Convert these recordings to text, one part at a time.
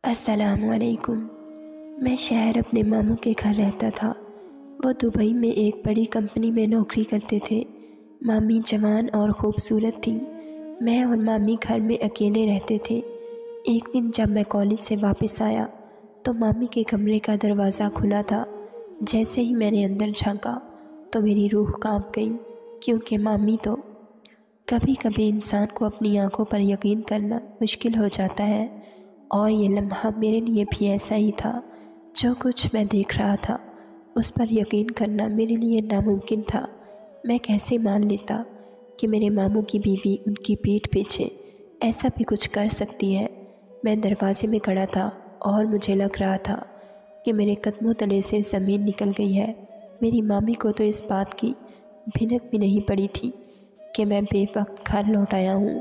السلام علیکم۔ میں شہر اپنے ماموں کے گھر رہتا تھا۔ وہ دبئی میں ایک بڑی کمپنی میں نوکری کرتے تھے۔ مامی جوان اور خوبصورت تھیں۔ میں اور مامی گھر میں اکیلے رہتے تھے۔ ایک دن جب میں کالج سے واپس آیا تو مامی کے کمرے کا دروازہ کھلا تھا۔ جیسے ہی میں نے اندر جھانکا تو میری روح کانپ گئی، کیونکہ مامی تو کبھی کبھی انسان کو اپنی آنکھوں پر یقین کرنا مشکل ہو جاتا ہے، اور یہ لمحہ میرے لیے بھی ایسا ہی تھا۔ جو کچھ میں دیکھ رہا تھا اس پر یقین کرنا میرے لیے ناممکن تھا۔ میں کیسے مان لیتا کہ میرے ماموں کی بیوی ان کی پیٹھ پیچھے ایسا بھی کچھ کر سکتی ہے۔ میں دروازے میں کھڑا تھا اور مجھے لگ رہا تھا کہ میرے قدموں تلے سے زمین نکل گئی ہے۔ میری مامی کو تو اس بات کی بھنک بھی نہیں پڑی تھی کہ میں بے وقت گھر لوٹ آیا ہوں۔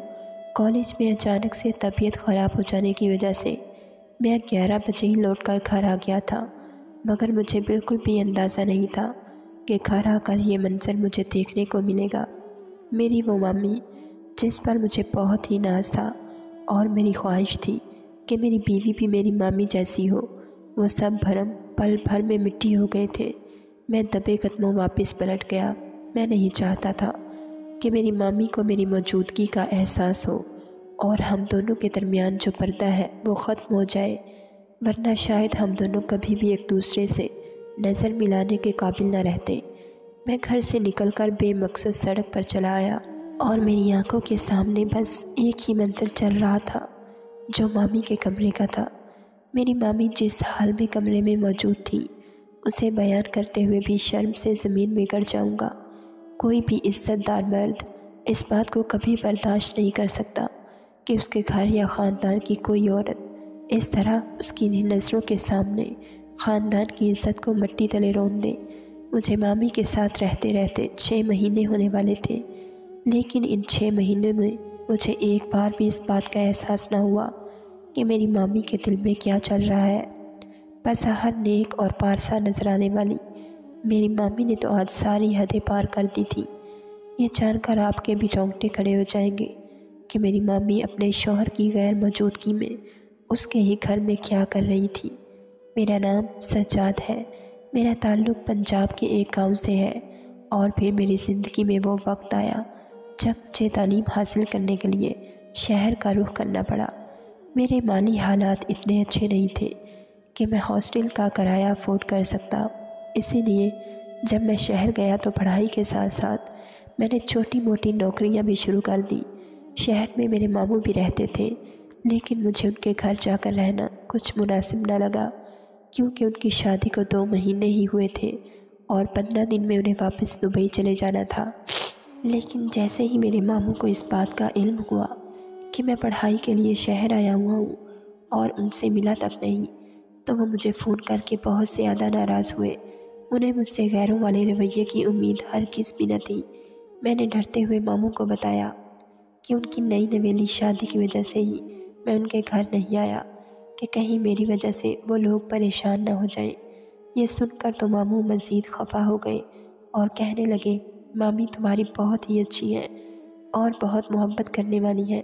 کالج میں اچانک سے طبیعت خراب ہو جانے کی وجہ سے میں 11 بجے ہی لوٹ کر گھر آ گیا تھا، مگر مجھے بالکل بھی اندازہ نہیں تھا کہ گھر آ کر یہ منظر مجھے دیکھنے کو ملے گا۔ میری وہ مامی جس پر مجھے بہت ہی ناز تھا اور میری خواہش تھی کہ میری بیوی بھی میری مامی جیسی ہو، وہ سب بھرم پل بھر میں مٹی ہو گئے تھے۔ میں دبے قدموں واپس پلٹ گیا۔ میں نہیں چاہتا تھا کہ میری مامی کو میری موجودگی کا احساس ہو اور ہم دونوں کے درمیان جو پردہ ہے وہ ختم ہو جائے، ورنہ شاید ہم دونوں کبھی بھی ایک دوسرے سے نظر ملانے کے قابل نہ رہتے۔ میں گھر سے نکل کر بے مقصد سڑک پر چلا آیا اور میری آنکھوں کے سامنے بس ایک ہی منظر چل رہا تھا جو مامی کے کمرے کا تھا۔ میری مامی جس حال میں کمرے میں موجود تھی اسے بیان کرتے ہوئے بھی شرم سے زمین میں گر جاؤں گا۔ کوئی بھی عزت دار مرد اس بات کو کبھی برداشت نہیں کر سکتا کہ اس کے گھر یا خاندان کی کوئی عورت اس طرح اس کی نظروں کے سامنے خاندان کی عزت کو مٹی تلے رون دے۔ مجھے مامی کے ساتھ رہتے رہتے 6 مہینے ہونے والے تھے، لیکن ان 6 مہینوں میں مجھے ایک بار بھی اس بات کا احساس نہ ہوا کہ میری مامی کے دل میں کیا چل رہا ہے۔ بظاہر نیک اور پارسا نظر آنے والی میری مامی نے تو آج ساری حدیں پار کر دی تھی۔ یہ جان کر آپ کے بھی رونگٹے کھڑے ہو جائیں گے کہ میری مامی اپنے شوہر کی غیر موجودگی میں اس کے ہی گھر میں کیا کر رہی تھی۔ میرا نام سجاد ہے۔ میرا تعلق پنجاب کے ایک گاؤں سے ہے، اور پھر میری زندگی میں وہ وقت آیا جب مجھے تعلیم حاصل کرنے کے لیے شہر کا رخ کرنا پڑا۔ میرے مالی حالات اتنے اچھے نہیں تھے کہ میں ہاسٹل کا کرایہ افورڈ کر سکتا، اسی لیے جب میں شہر گیا تو پڑھائی کے ساتھ ساتھ میں نے چھوٹی موٹی نوکریاں بھی شروع کر دیں۔ شہر میں میرے ماموں بھی رہتے تھے، لیکن مجھے ان کے گھر جا کر رہنا کچھ مناسب نہ لگا، کیونکہ ان کی شادی کو 2 مہینے ہی ہوئے تھے اور 15 دن میں انہیں واپس دبئی چلے جانا تھا۔ لیکن جیسے ہی میرے ماموں کو اس بات کا علم ہوا کہ میں پڑھائی کے لیے شہر آیا ہوا ہوں اور ان سے ملا تک نہیں، تو وہ مجھے فون کر کے بہت زیادہ ناراض ہوئے۔ انہیں مجھ سے غیروں والے رویے کی امید ہرگز بھی نہ تھی۔ میں نے ڈرتے ہوئے ماموں کو بتایا کہ ان کی نئی نویلی شادی کی وجہ سے ہی میں ان کے گھر نہیں آیا، کہ کہیں میری وجہ سے وہ لوگ پریشان نہ ہو جائیں۔ یہ سن کر تو ماموں مزید خفا ہو گئے اور کہنے لگے، مامی تمہاری بہت ہی اچھی ہیں اور بہت محبت کرنے والی ہیں،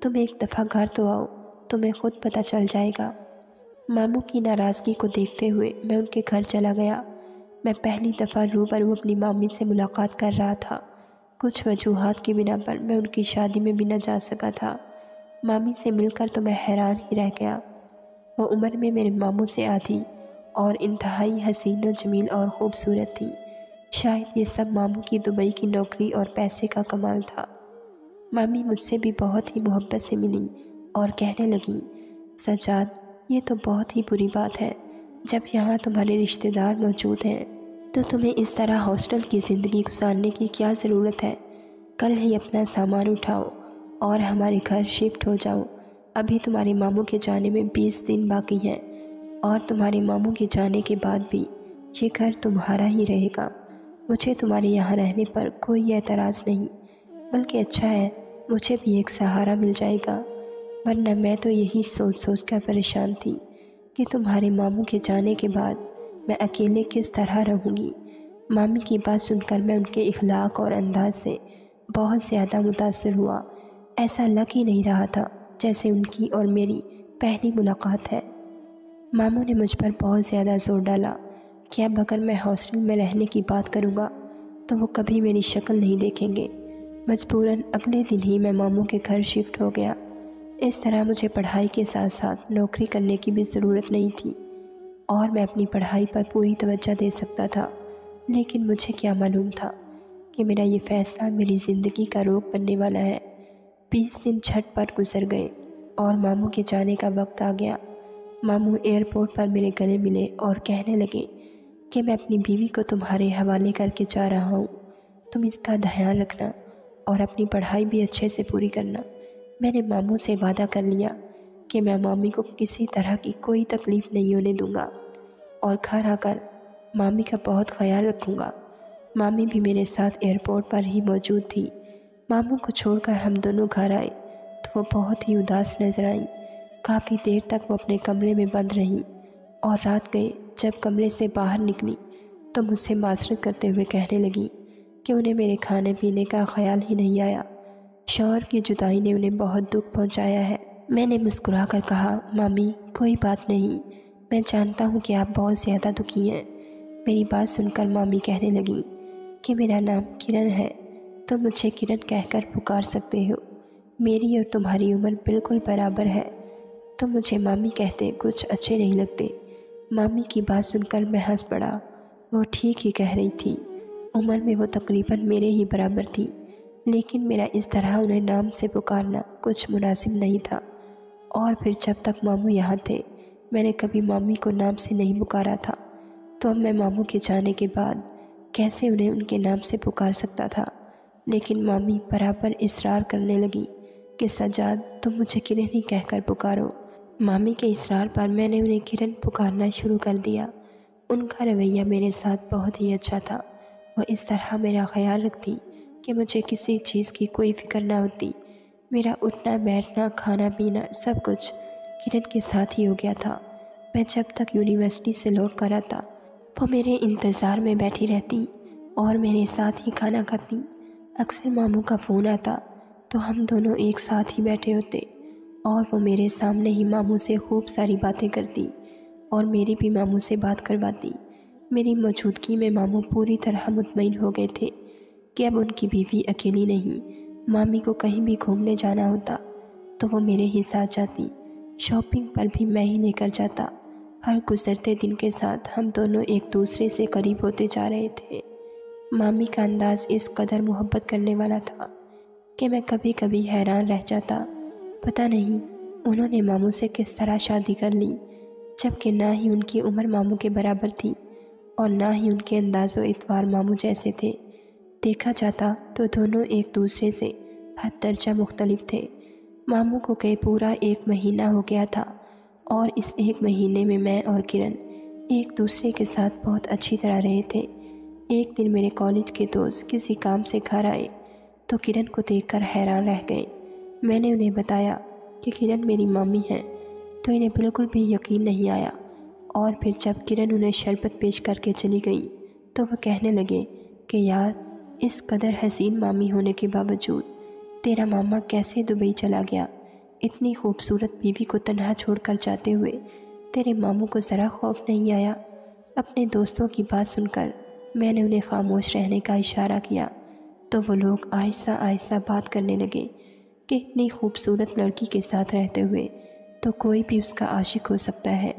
تم ایک دفعہ گھر تو آؤ، تمہیں خود پتہ چل جائے گا۔ ماموں کی ناراضگی کو دیکھتے ہوئے میں ان کے گھر چلا گیا۔ میں پہلی دفعہ روبرو اپنی مامی سے ملاقات کر رہا تھا۔ کچھ وجوہات کی بنا پر میں ان کی شادی میں بھی نہ جا سکا تھا۔ مامی سے مل کر تو میں حیران ہی رہ گیا۔ وہ عمر میں میرے ماموں سے آدھی اور انتہائی حسین و جمیل اور خوبصورت تھی۔ شاید یہ سب ماموں کی دبئی کی نوکری اور پیسے کا کمال تھا۔ مامی مجھ سے بھی بہت ہی محبت سے ملی اور کہنے لگیں، سجاد، یہ تو بہت ہی بری بات ہے، جب یہاں تمہارے رشتہ دار موجود ہیں تو تمہیں اس طرح ہاسٹل کی زندگی گزارنے کی کیا ضرورت ہے؟ کل ہی اپنا سامان اٹھاؤ اور ہمارے گھر شفٹ ہو جاؤ۔ ابھی تمہارے ماموں کے جانے میں 20 دن باقی ہیں، اور تمہارے ماموں کے جانے کے بعد بھی یہ گھر تمہارا ہی رہے گا۔ مجھے تمہارے یہاں رہنے پر کوئی اعتراض نہیں، بلکہ اچھا ہے، مجھے بھی ایک سہارا مل جائے گا، ورنہ میں تو یہی سوچ سوچ کر پریشان تھی کہ تمہارے ماموں کے جانے کے بعد میں اکیلے کس طرح رہوں گی۔ مامی کی بات سن کر میں ان کے اخلاق اور انداز سے بہت زیادہ متاثر ہوا۔ ایسا لگ ہی نہیں رہا تھا جیسے ان کی اور میری پہلی ملاقات ہے۔ ماموں نے مجھ پر بہت زیادہ زور ڈالا کہ اب اگر میں ہاسٹل میں رہنے کی بات کروں گا تو وہ کبھی میری شکل نہیں دیکھیں گے۔ مجبوراً اگلے دن ہی میں ماموں کے گھر شفٹ ہو گیا۔ اس طرح مجھے پڑھائی کے ساتھ ساتھ نوکری کرنے کی بھی ضرورت نہیں تھی اور میں اپنی پڑھائی پر پوری توجہ دے سکتا تھا۔ لیکن مجھے کیا معلوم تھا کہ میرا یہ فیصلہ میری زندگی کا روک بننے والا ہے۔ 20 دن جھٹ پٹ گزر گئے اور ماموں کے جانے کا وقت آ گیا۔ ماموں ایئرپورٹ پر میرے گلے ملے اور کہنے لگے کہ میں اپنی بیوی کو تمہارے حوالے کر کے جا رہا ہوں، تم اس کا دھیان رکھنا اور اپنی پڑھائی بھی اچھے سے پوری کرنا۔ میں نے ماموں سے وعدہ کر لیا کہ میں مامی کو کسی طرح کی کوئی تکلیف نہیں ہونے دوں گا اور گھر آ کر مامی کا بہت خیال رکھوں گا۔ مامی بھی میرے ساتھ ایئرپورٹ پر ہی موجود تھی۔ ماموں کو چھوڑ کر ہم دونوں گھر آئے تو وہ بہت ہی اداس نظر آئیں۔ کافی دیر تک وہ اپنے کمرے میں بند رہیں اور رات گئے جب کمرے سے باہر نکلی تو مجھ سے معذرت کرتے ہوئے کہنے لگیں کہ انہیں میرے کھانے پینے کا خیال ہی نہیں آیا۔ شوہر کی جدائی نے انہیں بہت دکھ پہنچایا ہے۔ میں نے مسکرا کر کہا، مامی کوئی بات نہیں، میں جانتا ہوں کہ آپ بہت زیادہ دکھی ہیں۔ میری بات سن کر مامی کہنے لگیں کہ میرا نام کرن ہے، تم مجھے کرن کہہ کر پکار سکتے ہو، میری اور تمہاری عمر بالکل برابر ہے، تم مجھے مامی کہتے کچھ اچھے نہیں لگتے۔ مامی کی بات سن کر میں ہنس پڑا۔ وہ ٹھیک ہی کہہ رہی تھی، عمر میں وہ تقریباً میرے ہی برابر تھی، لیکن میرا اس طرح انہیں نام سے پکارنا کچھ مناسب نہیں تھا۔ اور پھر جب تک ماموں یہاں تھے میں نے کبھی مامی کو نام سے نہیں پکارا تھا، تو اب میں ماموں کے جانے کے بعد کیسے انہیں ان کے نام سے پکار سکتا تھا؟ لیکن مامی برابر اصرار کرنے لگی کہ سجاد تم مجھے کرن ہی کہہ کر پکارو۔ مامی کے اصرار پر میں نے انہیں کرن پکارنا شروع کر دیا۔ ان کا رویہ میرے ساتھ بہت ہی اچھا تھا۔ وہ اس طرح میرا خیال رکھتی کہ مجھے کسی چیز کی کوئی فکر نہ ہوتی۔ میرا اٹھنا بیٹھنا کھانا پینا سب کچھ کرن کے ساتھ ہی ہو گیا تھا۔ میں جب تک یونیورسٹی سے لوٹ کر آتا وہ میرے انتظار میں بیٹھی رہتی اور میرے ساتھ ہی کھانا کھاتی۔ اکثر ماموں کا فون آتا تو ہم دونوں ایک ساتھ ہی بیٹھے ہوتے اور وہ میرے سامنے ہی ماموں سے خوب ساری باتیں کرتی اور میری بھی ماموں سے بات کرواتی۔ میری موجودگی میں ماموں پوری طرح مطمئن ہو گئے تھے کہ اب ان کی بیوی اکیلی نہیں۔ مامی کو کہیں بھی گھومنے جانا ہوتا تو وہ میرے ہی ساتھ جاتی، شاپنگ پر بھی میں ہی لے کر جاتا۔ ہر گزرتے دن کے ساتھ ہم دونوں ایک دوسرے سے قریب ہوتے جا رہے تھے۔ مامی کا انداز اس قدر محبت کرنے والا تھا کہ میں کبھی کبھی حیران رہ جاتا، پتہ نہیں انہوں نے ماموں سے کس طرح شادی کر لی، جبکہ نہ ہی ان کی عمر ماموں کے برابر تھی اور نہ ہی ان کے انداز و اعتبار ماموں جیسے تھے۔ دیکھا جاتا تو دونوں ایک دوسرے سے حد درجہ مختلف تھے۔ ماموں کو گئے پورا 1 مہینہ ہو گیا تھا اور اس 1 مہینے میں میں اور کرن ایک دوسرے کے ساتھ بہت اچھی طرح رہے تھے۔ ایک دن میرے کالج کے دوست کسی کام سے گھر آئے تو کرن کو دیکھ کر حیران رہ گئے۔ میں نے انہیں بتایا کہ کرن میری مامی ہیں تو انہیں بالکل بھی یقین نہیں آیا، اور پھر جب کرن انہیں شربت پیش کر کے چلی گئی تو وہ کہنے لگے کہ یار اس قدر حسین مامی ہونے کے باوجود تیرا ماما کیسے دبئی چلا گیا؟ اتنی خوبصورت بیوی کو تنہا چھوڑ کر جاتے ہوئے تیرے ماموں کو ذرا خوف نہیں آیا؟ اپنے دوستوں کی بات سن کر میں نے انہیں خاموش رہنے کا اشارہ کیا تو وہ لوگ آہستہ آہستہ بات کرنے لگے کہ اتنی خوبصورت لڑکی کے ساتھ رہتے ہوئے تو کوئی بھی اس کا عاشق ہو سکتا ہے۔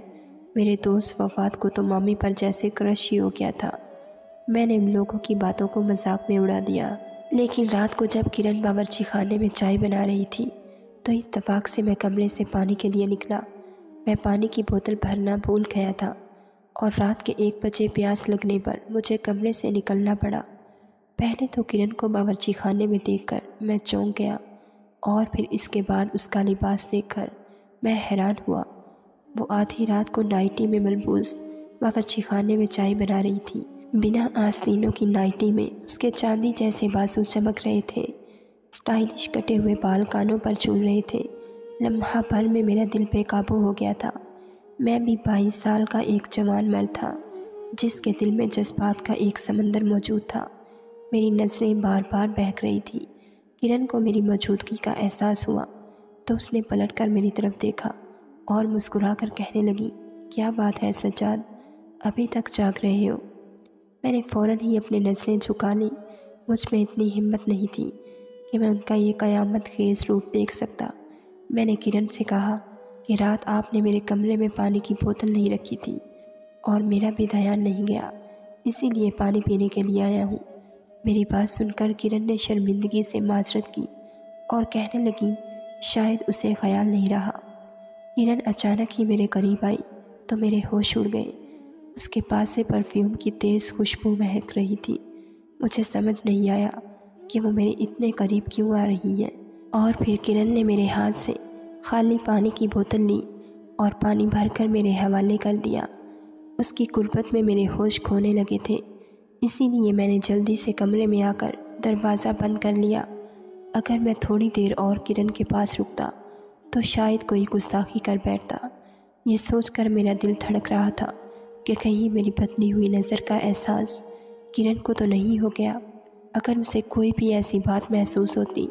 میرے دوست وفات کو تو مامی پر جیسے کرش ہی ہو گیا تھا۔ میں نے ان لوگوں کی باتوں کو مذاق میں اڑا دیا، لیکن رات کو جب کرن باورچی خانے میں چائے بنا رہی تھی تو اتفاق سے میں کمرے سے پانی کے لیے نکلا۔ میں پانی کی بوتل بھرنا بھول گیا تھا اور رات کے 1 بجے پیاس لگنے پر مجھے کمرے سے نکلنا پڑا۔ پہلے تو کرن کو باورچی خانے میں دیکھ کر میں چونک گیا اور پھر اس کے بعد اس کا لباس دیکھ کر میں حیران ہوا۔ وہ آدھی رات کو نائٹی میں ملبوس باورچی خانے میں چائے بنا رہی تھی۔ بنا آستینوں کی نائٹی میں اس کے چاندی جیسے بازو چمک رہے تھے، اسٹائلش کٹے ہوئے بال کانوں پر جھول رہے تھے۔ لمحہ بھر میں میرا دل بے قابو ہو گیا تھا۔ میں بھی 22 سال کا ایک جوان مرد تھا جس کے دل میں جذبات کا ایک سمندر موجود تھا۔ میری نظریں بار بار بہک رہی تھیں۔ کرن کو میری موجودگی کا احساس ہوا تو اس نے پلٹ کر میری طرف دیکھا اور مسکرا کر کہنے لگی، کیا بات ہے سجاد، ابھی تک جاگ رہے ہو؟ میں نے فوراً ہی اپنی نظریں جھکا لیں۔ مجھ میں اتنی ہمت نہیں تھی کہ میں ان کا یہ قیامت خیز روپ دیکھ سکتا۔ میں نے کرن سے کہا کہ رات آپ نے میرے کمرے میں پانی کی بوتل نہیں رکھی تھی اور میرا بھی دھیان نہیں گیا، اسی لیے پانی پینے کے لیے آیا ہوں۔ میری بات سن کر کرن نے شرمندگی سے معذرت کی اور کہنے لگی شاید اسے خیال نہیں رہا۔ کرن اچانک ہی میرے قریب آئی تو میرے ہوش اڑ گئے۔ اس کے پاس سے پرفیوم کی تیز خوشبو مہک رہی تھی۔ مجھے سمجھ نہیں آیا کہ وہ میرے اتنے قریب کیوں آ رہی ہیں، اور پھر کرن نے میرے ہاتھ سے خالی پانی کی بوتل لی اور پانی بھر کر میرے حوالے کر دیا۔ اس کی قربت میں میرے ہوش کھونے لگے تھے، اسی لیے میں نے جلدی سے کمرے میں آ کر دروازہ بند کر لیا۔ اگر میں تھوڑی دیر اور کرن کے پاس رکتا تو شاید کوئی گستاخی کر بیٹھتا۔ یہ سوچ کر میرا دل دھڑک رہا تھا کہ کہیں میری بدلی ہوئی نظر کا احساس کرن کو تو نہیں ہو گیا۔ اگر اسے کوئی بھی ایسی بات محسوس ہوتی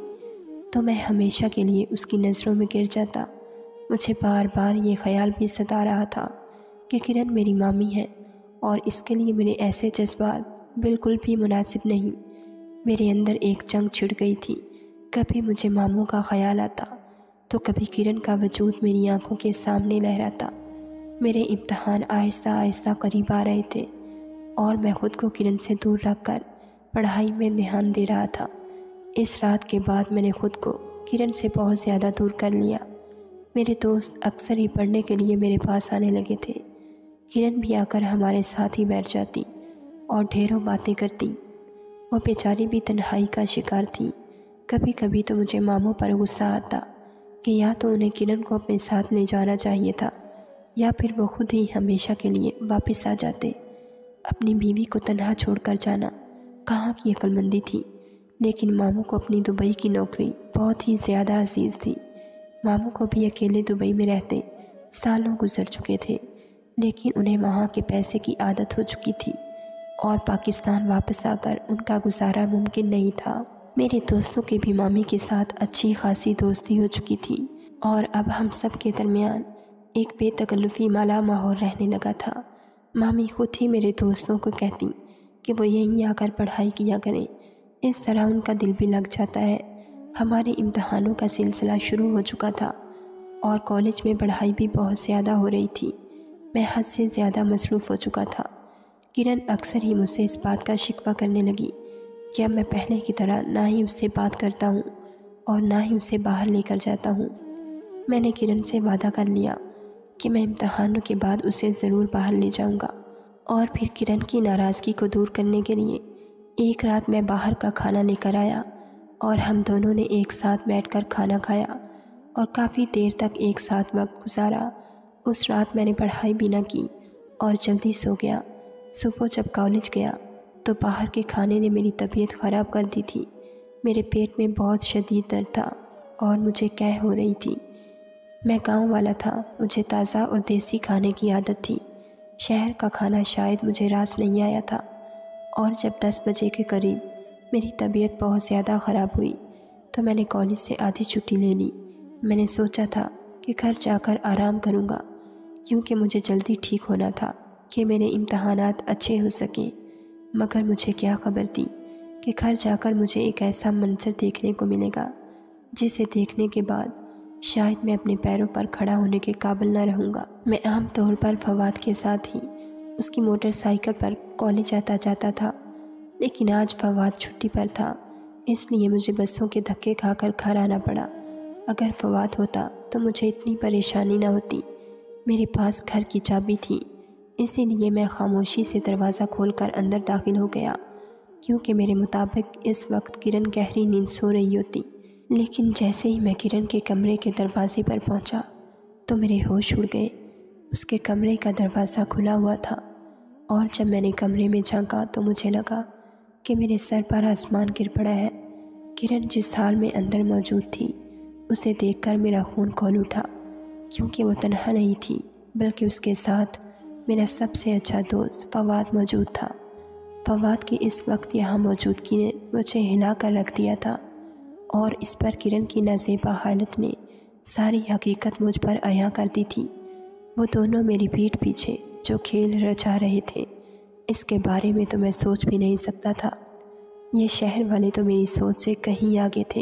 تو میں ہمیشہ کے لیے اس کی نظروں میں گر جاتا۔ مجھے بار بار یہ خیال بھی ستا رہا تھا کہ کرن میری مامی ہے اور اس کے لیے میرے ایسے جذبات بالکل بھی مناسب نہیں۔ میرے اندر ایک جنگ چھڑ گئی تھی، کبھی مجھے ماموں کا خیال آتا تو کبھی کرن کا وجود میری آنکھوں کے سامنے لہراتا۔ میرے امتحان آہستہ آہستہ قریب آ رہے تھے اور میں خود کو کرن سے دور رکھ کر پڑھائی میں دھیان دے رہا تھا۔ اس رات کے بعد میں نے خود کو کرن سے بہت زیادہ دور کر لیا۔ میرے دوست اکثر ہی پڑھنے کے لیے میرے پاس آنے لگے تھے۔ کرن بھی آ کر ہمارے ساتھ ہی بیٹھ جاتی اور ڈھیروں باتیں کرتی۔ وہ بیچاری بھی تنہائی کا شکار تھی۔ کبھی کبھی تو مجھے ماموں پر غصہ آتا کہ یا تو انہیں کرن کو اپنے ساتھ لے جانا چاہیے تھا یا پھر وہ خود ہی ہمیشہ کے لیے واپس آ جاتے۔ اپنی بیوی کو تنہا چھوڑ کر جانا کہاں کی عقل مندی تھی، لیکن ماموں کو اپنی دبئی کی نوکری بہت ہی زیادہ عزیز تھی۔ ماموں کو بھی اکیلے دبئی میں رہتے سالوں گزر چکے تھے، لیکن انہیں وہاں کے پیسے کی عادت ہو چکی تھی اور پاکستان واپس آ کر ان کا گزارا ممکن نہیں تھا۔ میرے دوستوں کے بھی مامی کے ساتھ اچھی خاصی دوستی ہو چکی تھی اور اب ہم سب کے درمیان ایک بے تکلفی والا ماحول رہنے لگا تھا۔ مامی خود ہی میرے دوستوں کو کہتی کہ وہ یہیں آ کر پڑھائی کیا کریں، اس طرح ان کا دل بھی لگ جاتا ہے۔ ہمارے امتحانوں کا سلسلہ شروع ہو چکا تھا اور کالج میں پڑھائی بھی بہت زیادہ ہو رہی تھی۔ میں حد سے زیادہ مصروف ہو چکا تھا۔ کرن اکثر ہی مجھ سے اس بات کا شکوہ کرنے لگی کہ اب میں پہلے کی طرح نہ ہی اس سے بات کرتا ہوں اور نہ ہی اسے باہر لے کر جاتا ہوں۔ میں نے کرن سے وعدہ کر لیا کہ میں امتحانوں کے بعد اسے ضرور باہر لے جاؤں گا، اور پھر کرن کی ناراضگی کو دور کرنے کے لیے ایک رات میں باہر کا کھانا لے کر آیا اور ہم دونوں نے ایک ساتھ بیٹھ کر کھانا کھایا اور کافی دیر تک ایک ساتھ وقت گزارا۔ اس رات میں نے پڑھائی بھی نہ کی اور جلدی سو گیا۔ صبح جب کالج گیا تو باہر کے کھانے نے میری طبیعت خراب کر دی تھی۔ میرے پیٹ میں بہت شدید درد تھا اور مجھے قے ہو رہی تھی۔ میں گاؤں والا تھا، مجھے تازہ اور دیسی کھانے کی عادت تھی۔ شہر کا کھانا شاید مجھے راس نہیں آیا تھا، اور جب 10 بجے کے قریب میری طبیعت بہت زیادہ خراب ہوئی تو میں نے کالج سے آدھی چھٹی لے لی۔ میں نے سوچا تھا کہ گھر جا کر آرام کروں گا، کیونکہ مجھے جلدی ٹھیک ہونا تھا کہ میرے امتحانات اچھے ہو سکیں۔ مگر مجھے کیا خبر تھی کہ گھر جا کر مجھے ایک ایسا منظر دیکھنے کو ملے گا جسے دیکھنے کے بعد شاید میں اپنے پیروں پر کھڑا ہونے کے قابل نہ رہوں گا۔ میں عام طور پر فواد کے ساتھ ہی اس کی موٹر سائیکل پر کالج آتا جاتا تھا، لیکن آج فواد چھٹی پر تھا، اس لیے مجھے بسوں کے دھکے کھا کر گھر آنا پڑا۔ اگر فواد ہوتا تو مجھے اتنی پریشانی نہ ہوتی۔ میرے پاس گھر کی چابی تھی، اسی لیے میں خاموشی سے دروازہ کھول کر اندر داخل ہو گیا، کیونکہ میرے مطابق اس وقت کرن گہری نیند سو رہی ہوتی۔ لیکن جیسے ہی میں کرن کے کمرے کے دروازے پر پہنچا تو میرے ہوش اڑ گئے۔ اس کے کمرے کا دروازہ کھلا ہوا تھا، اور جب میں نے کمرے میں جھانکا تو مجھے لگا کہ میرے سر پر آسمان گر پڑا ہے۔ کرن جس حال میں اندر موجود تھی اسے دیکھ کر میرا خون کھول اٹھا، کیونکہ وہ تنہا نہیں تھی بلکہ اس کے ساتھ میرا سب سے اچھا دوست فواد موجود تھا۔ فواد کی اس وقت یہاں موجودگی نے مجھے ہلا کر رکھ دیا تھا، اور اس پر کرن کی نازیبا حالت نے ساری حقیقت مجھ پر عیاں کر دی تھی۔ وہ دونوں میری پیٹھ پیچھے جو کھیل رچا رہے تھے، اس کے بارے میں تو میں سوچ بھی نہیں سکتا تھا۔ یہ شہر والے تو میری سوچ سے کہیں آگے تھے۔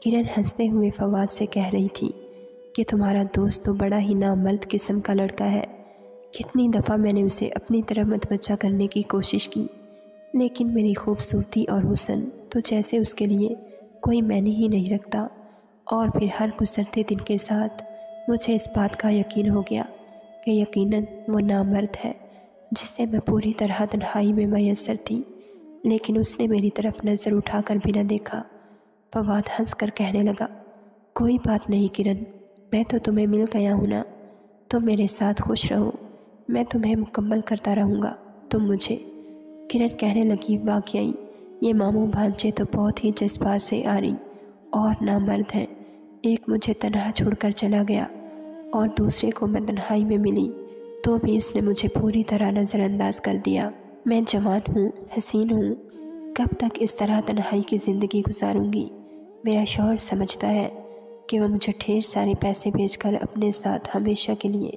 کرن ہنستے ہوئے فواد سے کہہ رہی تھی کہ تمہارا دوست تو بڑا ہی نامرد قسم کا لڑکا ہے۔ کتنی دفعہ میں نے اسے اپنی طرف متوجہ کرنے کی کوشش کی، لیکن میری خوبصورتی اور حسن تو جیسے اس کے لیے کوئی معنی ہی نہیں رکھتا۔ اور پھر ہر گزرتے دن کے ساتھ مجھے اس بات کا یقین ہو گیا کہ یقیناً وہ نامرد ہے جسے میں پوری طرح تنہائی میں میسر تھی، لیکن اس نے میری طرف نظر اٹھا کر بھی نہ دیکھا۔ فواد ہنس کر کہنے لگا، کوئی بات نہیں کرن، میں تو تمہیں مل گیا ہوں نا، تم میرے ساتھ خوش رہو، میں تمہیں مکمل کرتا رہوں گا، تم مجھے۔ کرن کہنے لگی، واقعی یہ ماموں بھانجے تو بہت ہی جذبات سے آری اور نامرد ہیں۔ ایک مجھے تنہا چھوڑ کر چلا گیا اور دوسرے کو میں تنہائی میں ملی تو بھی اس نے مجھے پوری طرح نظر انداز کر دیا۔ میں جوان ہوں، حسین ہوں، کب تک اس طرح تنہائی کی زندگی گزاروں گی؟ میرا شوہر سمجھتا ہے کہ وہ مجھے ڈھیر سارے پیسے بھیج کر اپنے ساتھ ہمیشہ کے لیے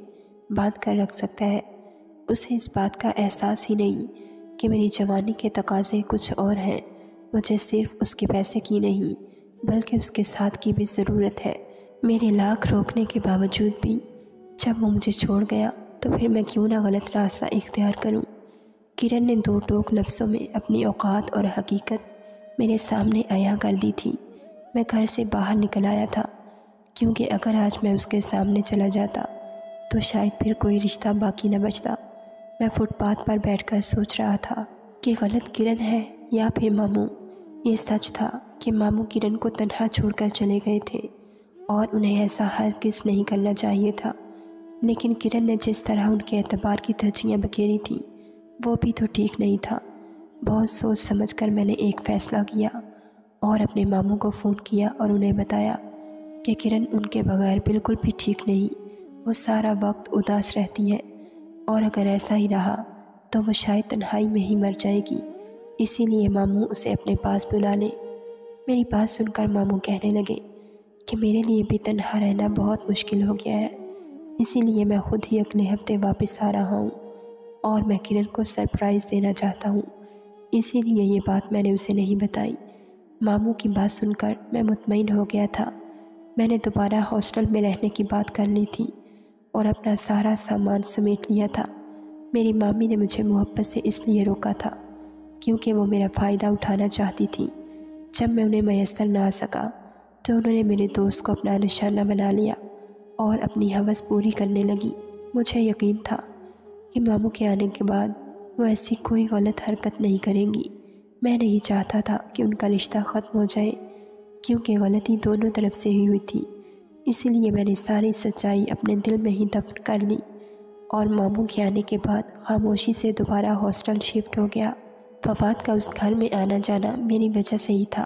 باندھ کر رکھ سکتا ہے۔ اسے اس بات کا احساس ہی نہیں کہ میری جوانی کے تقاضے کچھ اور ہیں۔ مجھے صرف اس کے پیسے کی نہیں بلکہ اس کے ساتھ کی بھی ضرورت ہے۔ میرے لاکھ روکنے کے باوجود بھی جب وہ مجھے چھوڑ گیا تو پھر میں کیوں نہ غلط راستہ اختیار کروں؟ کرن نے دو ٹوک لفظوں میں اپنی اوقات اور حقیقت میرے سامنے عیاں کر دی تھی۔ میں گھر سے باہر نکل آیا تھا کیونکہ اگر آج میں اس کے سامنے چلا جاتا تو شاید پھر کوئی رشتہ باقی نہ بچتا۔ میں فٹ پاتھ پر بیٹھ کر سوچ رہا تھا کہ غلط کرن ہے یا پھر ماموں۔ یہ سچ تھا کہ ماموں کرن کو تنہا چھوڑ کر چلے گئے تھے اور انہیں ایسا ہرگز نہیں کرنا چاہیے تھا، لیکن کرن نے جس طرح ان کے اعتبار کی دھجیاں بکھیری تھیں وہ بھی تو ٹھیک نہیں تھا۔ بہت سوچ سمجھ کر میں نے ایک فیصلہ کیا اور اپنے ماموں کو فون کیا اور انہیں بتایا کہ کرن ان کے بغیر بالکل بھی ٹھیک نہیں، وہ سارا وقت اداس رہتی ہے اور اگر ایسا ہی رہا تو وہ شاید تنہائی میں ہی مر جائے گی، اسی لیے ماموں اسے اپنے پاس بلا لیں۔ میری بات سن کر ماموں کہنے لگے کہ میرے لیے بھی تنہا رہنا بہت مشکل ہو گیا ہے، اسی لیے میں خود ہی اگلے ہفتے واپس آ رہا ہوں اور میں کرن کو سرپرائز دینا چاہتا ہوں، اسی لیے یہ بات میں نے اسے نہیں بتائی۔ ماموں کی بات سن کر میں مطمئن ہو گیا تھا۔ میں نے دوبارہ ہاسٹل میں رہنے کی بات کر لی تھی اور اپنا سارا سامان سمیٹ لیا تھا۔ میری مامی نے مجھے محبت سے اس لیے روکا تھا کیونکہ وہ میرا فائدہ اٹھانا چاہتی تھیں۔ جب میں انہیں میسر نہ آ سکا تو انہوں نے میرے دوست کو اپنا نشانہ بنا لیا اور اپنی ہوس پوری کرنے لگی۔ مجھے یقین تھا کہ ماموں کے آنے کے بعد وہ ایسی کوئی غلط حرکت نہیں کریں گی۔ میں نہیں چاہتا تھا کہ ان کا رشتہ ختم ہو جائے کیونکہ غلطی دونوں طرف سے ہی ہوئی تھی، اسی لیے میں نے ساری سچائی اپنے دل میں ہی دفن کر لی اور ماموں کے آنے کے بعد خاموشی سے دوبارہ ہاسٹل شفٹ ہو گیا۔ فواد کا اس گھر میں آنا جانا میری وجہ سے ہی تھا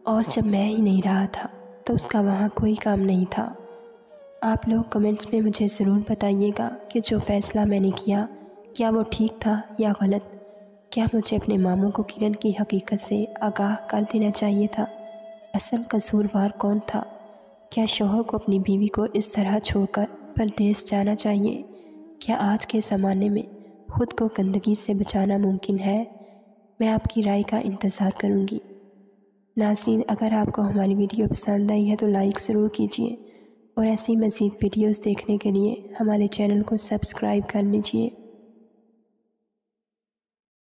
اور جب میں ہی نہیں رہا تھا تو اس کا وہاں کوئی کام نہیں تھا۔ آپ لوگ کمنٹس میں مجھے ضرور بتائیے گا کہ جو فیصلہ میں نے کیا وہ ٹھیک تھا یا غلط؟ کیا مجھے اپنے ماموں کو کرن کی حقیقت سے آگاہ کر دینا چاہیے تھا؟ اصل قصوروار کون تھا؟ کیا شوہر کو اپنی بیوی کو اس طرح چھوڑ کر پردیس جانا چاہیے؟ کیا آج کے زمانے میں خود کو گندگی سے بچانا ممکن ہے؟ میں آپ کی رائے کا انتظار کروں گی۔ ناظرین، اگر آپ کو ہماری ویڈیو پسند آئی ہے تو لائک ضرور کیجیے اور ایسی مزید ویڈیوز دیکھنے کے لیے ہمارے چینل کو سبسکرائب کر لیجیے۔